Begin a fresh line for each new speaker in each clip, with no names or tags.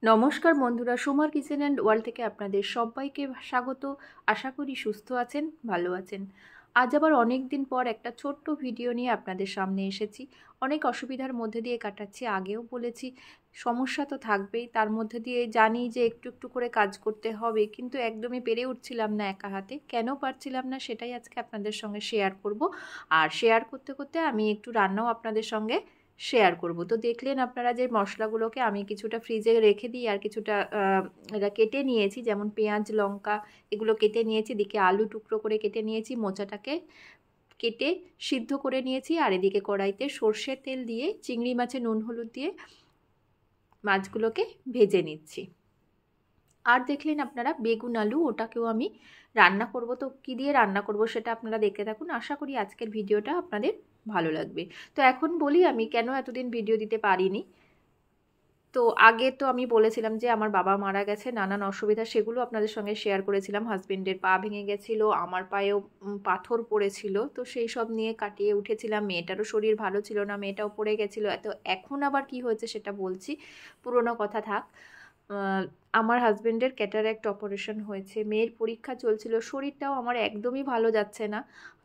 নমস্কার বন্ধুরা, সুমার kitchen and world থেকে আপনাদের সবাইকে স্বাগত। আশা করি সুস্থ আছেন, ভালো আছেন। আজ আবার অনেক দিন পর একটা ছোট্ট ভিডিও নিয়ে আপনাদের সামনে এসেছি। অনেক অসুবিধার মধ্যে দিয়ে কাটাচ্ছি, আগেও বলেছি। সমস্যা তো থাকবেই, তার মধ্যে দিয়ে জানি যে একটু একটু করে কাজ করতে হবে, কিন্তু একদমই পেরে উঠছিলাম না একা হাতে। কেন পারছিলাম না সেটাই আজকে আপনাদের সঙ্গে শেয়ার করব। আর শেয়ার করতে করতে আমি একটু রান্নাও আপনাদের সঙ্গে শেয়ার করব। তো দেখলেন আপনারা যে মশলাগুলোকে আমি কিছুটা ফ্রিজে রেখে দিই আর কিছুটা এটা কেটে নিয়েছি, যেমন পেঁয়াজ লঙ্কা এগুলো কেটে নিয়েছি, এদিকে আলু টুকরো করে কেটে নিয়েছি, মোচাটাকে কেটে সিদ্ধ করে নিয়েছি, আর এদিকে কড়াইতে সর্ষের তেল দিয়ে চিংড়ি মাছে নুন হলুদ দিয়ে মাছগুলোকে ভেজে নিচ্ছি। আর দেখলেন আপনারা বেগুন আলু, ওটাকেও আমি রান্না করব। তো কী দিয়ে রান্না করব সেটা আপনারা দেখতে থাকুন। আশা করি আজকের ভিডিওটা আপনাদের ভালো লাগবে। তো এখন বলি আমি কেন এতদিন ভিডিও দিতে পারিনি। তো আগে তো আমি বলেছিলাম যে আমার বাবা মারা গেছে, নানান অসুবিধা, সেগুলো আপনাদের সঙ্গে শেয়ার করেছিলাম। হাজবেন্ডের পা ভেঙে গেছিলো, আমার পায়েও পাথর পড়েছিল, তো সেই সব নিয়ে কাটিয়ে উঠেছিলাম। মেয়েটারও শরীর ভালো ছিল না, মেয়েটাও পড়ে গেছিলো। তো এখন আবার কি হয়েছে সেটা বলছি, পুরোনো কথা থাক। আমার হাজবেন্ডের ক্যাটারাক্ট অপারেশন হয়েছে, মেয়ের পরীক্ষা চলছিল, শরীরটাও আমার একদমই ভালো যাচ্ছে না।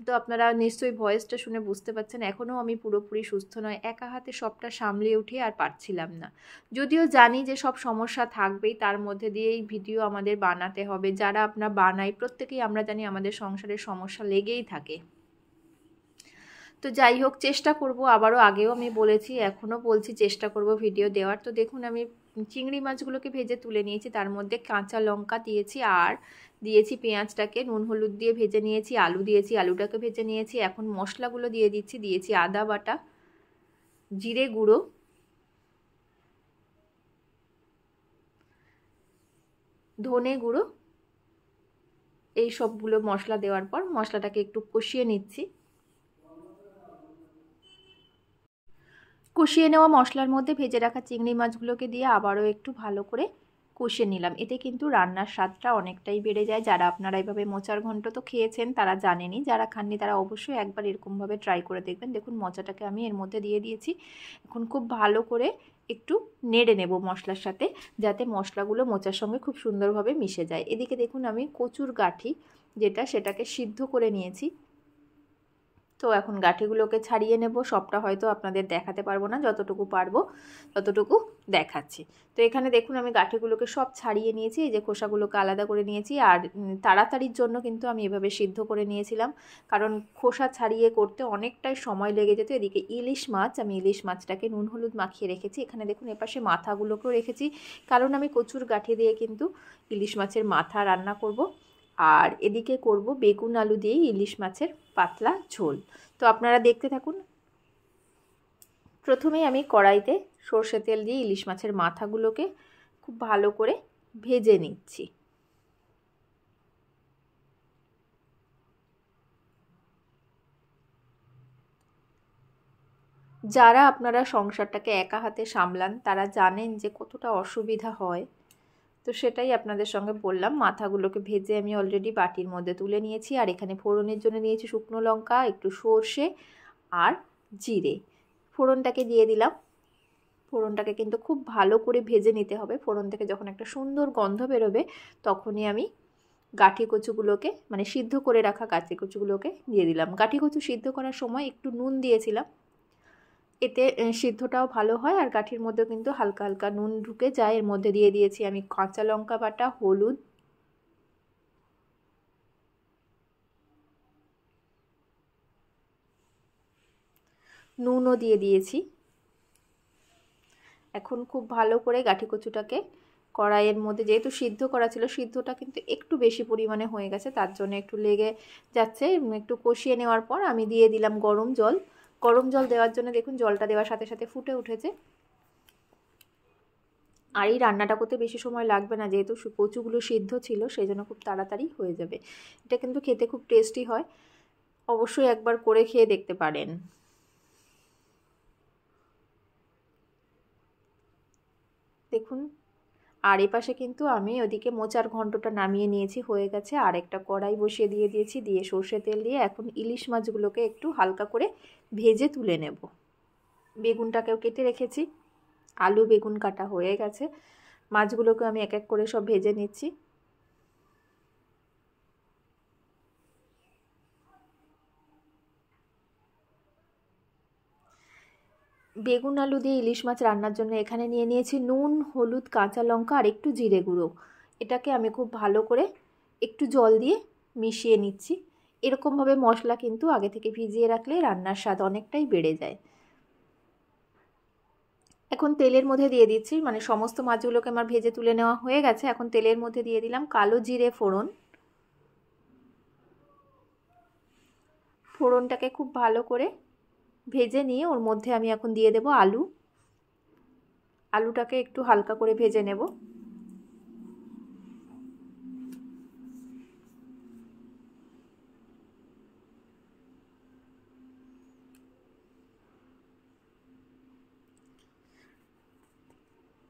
তো আপনারা নিশ্চয়ই ভয়েসটা শুনে বুঝতে পারছেন এখনও আমি পুরোপুরি সুস্থ নয়। একা হাতে সবটা সামলে উঠে আর পারছিলাম না। যদিও জানি যে সব সমস্যা থাকবেই, তার মধ্যে দিয়েই ভিডিও আমাদের বানাতে হবে। যারা আপনারা বানাই প্রত্যেকেই আমরা জানি আমাদের সংসারের সমস্যা লেগেই থাকে। তো যাই হোক, চেষ্টা করব, আবারও আগেও আমি বলেছি, এখনও বলছি, চেষ্টা করব ভিডিও দেওয়ার। তো দেখুন আমি চিংড়ি মাছগুলোকে ভেজে তুলে নিয়েছি, তার মধ্যে কাঁচা লঙ্কা দিয়েছি আর দিয়েছি পেঁয়াজটাকে নুন হলুদ দিয়ে ভেজে নিয়েছি, আলু দিয়েছি, আলুটাকে ভেজে নিয়েছি। এখন মশলাগুলো দিয়ে দিচ্ছি, দিয়েছি আদা বাটা, জিরে গুঁড়ো, ধনে গুঁড়ো। এই সবগুলো মশলা দেওয়ার পর মশলাটাকে একটু কষিয়ে নিচ্ছি। কষিয়ে নেওয়া মশলার মধ্যে ভেজে রাখা চিংড়ি মাছগুলোকে দিয়ে আবারও একটু ভালো করে কষিয়ে নিলাম। এতে কিন্তু রান্নার স্বাদটা অনেকটাই বেড়ে যায়। যারা আপনারা এইভাবে মোচার ঘন্ট তো খেয়েছেন তারা জানেনই, যারা খাননি তারা অবশ্যই একবার এরকমভাবে ট্রাই করে দেখবেন। দেখুন মোচাটাকে আমি এর মধ্যে দিয়ে দিয়েছি। এখন খুব ভালো করে একটু নেড়ে নেব মশলার সাথে, যাতে মশলাগুলো মোচার সঙ্গে খুব সুন্দরভাবে মিশে যায়। এদিকে দেখুন আমি কচুর গাঁঠি সেটাকে সিদ্ধ করে নিয়েছি। তো এখন গাঁঠিগুলোকে ছাড়িয়ে নেব। সবটা হয়তো আপনাদের দেখাতে পারবো না, যতটুকু পারবো ততটুকু দেখাচ্ছি। তো এখানে দেখুন আমি গাঁঠিগুলোকে সব ছাড়িয়ে নিয়েছি, এই যে খোসাগুলোকে আলাদা করে নিয়েছি। আর তাড়াতাড়ির জন্য কিন্তু আমি এভাবে সিদ্ধ করে নিয়েছিলাম, কারণ খোসা ছাড়িয়ে করতে অনেকটাই সময় লেগে যেত। এদিকে ইলিশ মাছ, আমি ইলিশ মাছটাকে নুন হলুদ মাখিয়ে রেখেছি। এখানে দেখুন এপাশে মাথাগুলোকেও রেখেছি, কারণ আমি কচুর গাঁঠি দিয়ে কিন্তু ইলিশ মাছের মাথা রান্না করব। আর এদিকে করব বেগুন আলু দিয়ে ইলিশ মাছের পাতলা ঝোল। তো আপনারা দেখতে থাকুন। প্রথমেই আমি কড়াইতে সর্ষে তেল দিয়ে ইলিশ মাছের মাথাগুলোকে খুব ভালো করে ভেজে নিচ্ছি। যারা আপনারা সংসারটাকে একা হাতে সামলান তারা জানেন যে কতটা অসুবিধা হয়। তো সেটাই আপনাদের সঙ্গে বললাম। মাথাগুলোকে ভেজে আমি অলরেডি বাটির মধ্যে তুলে নিয়েছি। আর এখানে ফোড়নের জন্য নিয়েছি শুকনো লঙ্কা, একটু সর্ষে আর জিরে। ফোড়নটাকে দিয়ে দিলাম। ফোড়নটাকে কিন্তু খুব ভালো করে ভেজে নিতে হবে। ফোড়ন থেকে যখন একটা সুন্দর গন্ধ বেরোবে তখনই আমি গাঁঠি কচুগুলোকে, মানে সিদ্ধ করে রাখা গাঁঠি কচুগুলোকে দিয়ে দিলাম। গাঁঠি কচু সিদ্ধ করার সময় একটু নুন দিয়েছিলাম, এতে সিদ্ধটাও ভালো হয় আর গাঁঠির মধ্যে কিন্তু হালকা হালকা নুন ঢুকে যায়। এর মধ্যে দিয়ে দিয়েছি আমি কাঁচা লঙ্কা বাটা, হলুদ, নুনও দিয়ে দিয়েছি। এখন খুব ভালো করে গাঁঠি কচুটাকে কড়াইয়ের মধ্যে, যেহেতু সিদ্ধ করা ছিল, সিদ্ধটা কিন্তু একটু বেশি পরিমাণে হয়ে গেছে, তার জন্য একটু লেগে যাচ্ছে। একটু কষিয়ে নেওয়ার পর আমি দিয়ে দিলাম গরম জল। গরম জল দেওয়ার জন্য দেখুন জলটা দেওয়ার সাথে সাথে ফুটে উঠেছে। আর এই রান্নাটা করতে বেশি সময় লাগবে না, যেহেতু কচুগুলো সিদ্ধ ছিল, সেই জন্য খুব তাড়াতাড়ি হয়ে যাবে। এটা কিন্তু খেতে খুব টেস্টি হয়, অবশ্যই একবার করে খেয়ে দেখতে পারেন। দেখুন, আর এপাশে কিন্তু আমি ওদিকে মোচার ঘন্টটা নামিয়ে নিয়েছি, হয়ে গেছে। আর একটা কড়াই বসিয়ে দিয়ে দিয়েছি, দিয়ে সর্ষে তেল দিয়ে এখন ইলিশ মাছগুলোকে একটু হালকা করে ভেজে তুলে নেব। বেগুনটাকেও কেটে রেখেছি, আলু বেগুন কাটা হয়ে গেছে। মাছগুলোকে আমি এক এক করে সব ভেজে নিচ্ছি। বেগুন আলু দিয়ে ইলিশ মাছ রান্নার জন্য এখানে নিয়ে নিয়েছি নুন, হলুদ, কাঁচা লঙ্কা আর একটু জিরে গুঁড়ো। এটাকে আমি খুব ভালো করে একটু জল দিয়ে মিশিয়ে নিচ্ছি। এরকমভাবে মশলা কিন্তু আগে থেকে ভিজিয়ে রাখলে রান্নার স্বাদ অনেকটাই বেড়ে যায়। এখন তেলের মধ্যে দিয়ে দিচ্ছি, মানে সমস্ত মাছগুলোকে আমার ভেজে তুলে নেওয়া হয়ে গেছে। এখন তেলের মধ্যে দিয়ে দিলাম কালো জিরে ফোড়ন। ফোড়নটাকে খুব ভালো করে ভেজে নিয়ে ওর মধ্যে আমি এখন দিয়ে দেব আলু। আলুটাকে একটু হালকা করে ভেজে নেব।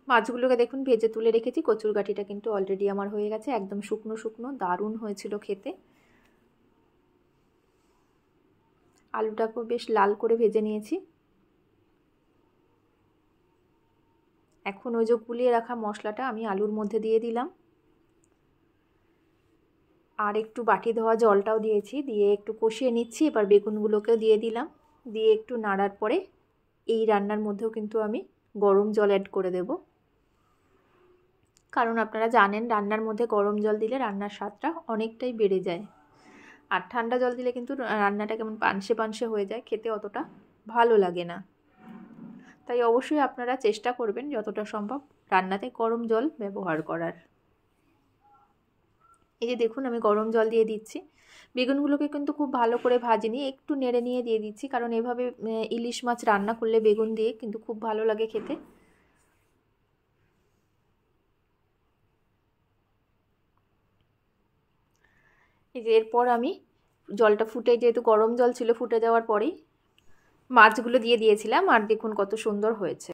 মাছগুলোকে দেখুন ভেজে তুলে রেখেছি। কচুরগাঠিটা কিন্তু অলরেডি আমার হয়ে গেছে, একদম শুকনো শুকনো, দারুণ হয়েছিল খেতে। আলুটাকেও বেশ লাল করে ভেজে নিয়েছি। এখন ওই যে গুলিয়ে রাখা মশলাটা আমি আলুর মধ্যে দিয়ে দিলাম, আর একটু বাটি ধোয়া জলটাও দিয়েছি, দিয়ে একটু কষিয়ে নিচ্ছি। এবার বেগুনগুলোকেও দিয়ে দিলাম, দিয়ে একটু নাড়ার পরে এই রান্নার মধ্যেও কিন্তু আমি গরম জল অ্যাড করে দেব, কারণ আপনারা জানেন রান্নার মধ্যে গরম জল দিলে রান্নার স্বাদটা অনেকটাই বেড়ে যায়। আর ঠান্ডা জল দিলে কিন্তু রান্নাটা কেমন পানসে পানসে হয়ে যায়, খেতে অতটা ভালো লাগে না। তাই অবশ্যই আপনারা চেষ্টা করবেন যতটা সম্ভব রান্নাতে গরম জল ব্যবহার করার। এই যে দেখুন আমি গরম জল দিয়ে দিচ্ছি। বেগুনগুলোকে কিন্তু খুব ভালো করে ভাজিনি, একটু নেড়ে নিয়ে দিয়ে দিচ্ছি, কারণ এভাবে ইলিশ মাছ রান্না করলে বেগুন দিয়ে কিন্তু খুব ভালো লাগে খেতে। এই যে এরপর আমি জলটা ফুটে, যেহেতু গরম জল ছিল, ফুটে যাওয়ার পরেই মাছগুলো দিয়ে দিয়েছিলাম, আর দেখুন কত সুন্দর হয়েছে।